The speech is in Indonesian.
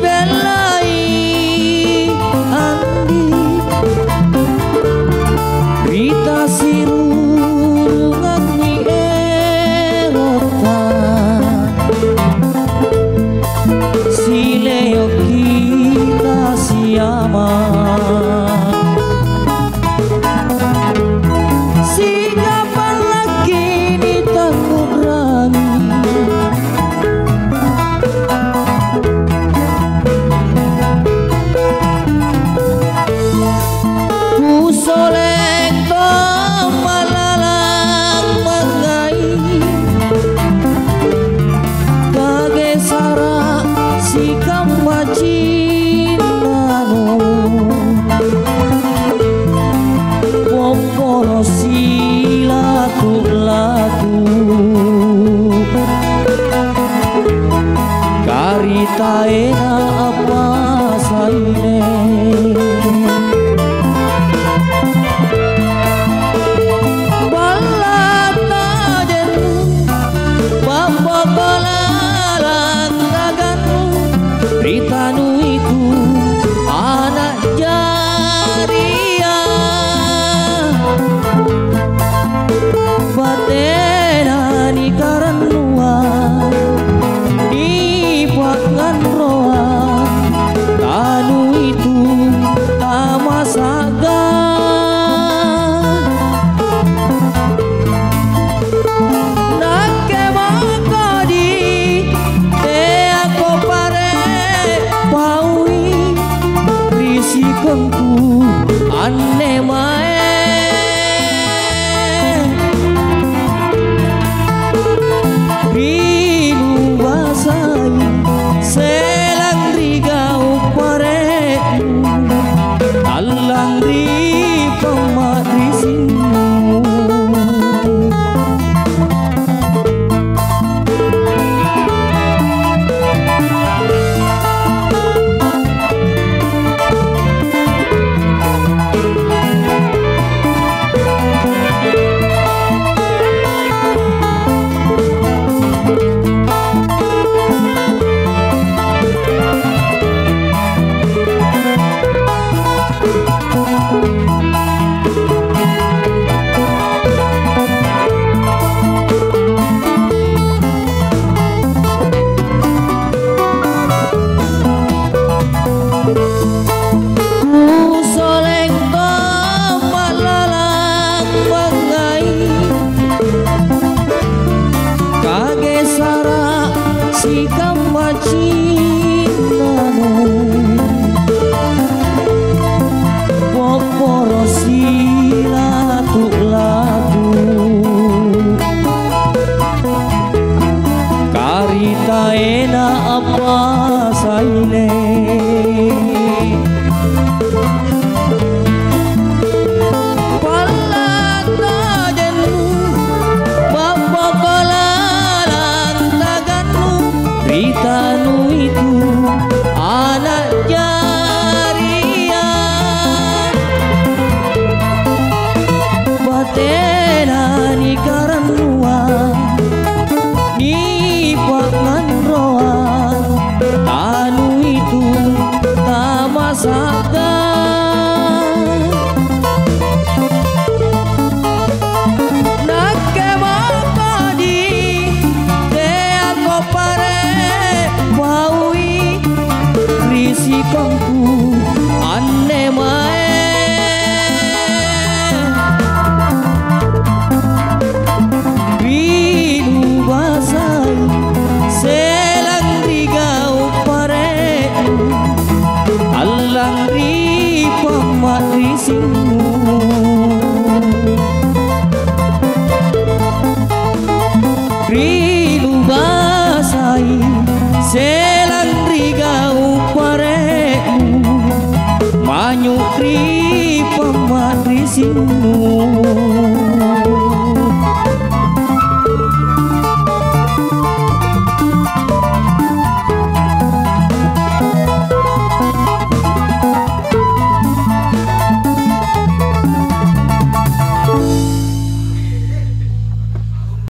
belai andi Rita sirungan ni erota Sileo kita siama Singapar lagi ni tangurangi Soleng to malalang mengai Kage sara sikam wajinano Pomporo silatu-latu Karita ena apa saine Ritanu itu anak jaria Batena ni karanua di pangan roa Tanu itu tamasaga Nake makadi te ako pare Paui risikoku aneh mae Rinu basai selang rigau pareku Alang ri pemat risinu Sikam wajinano Poporo silatu-latu Karita ena apa saine Ritanu itu anak jaria Batena ni karanua ni pangan roa Tanu itu tamasaga Nake makadi te ako pare Paui risikoku aneh mae Rinu basai selang rigau pareku Alang ri pemat risinu Rinu basai selang rigau pareku Manyukri pemat risinu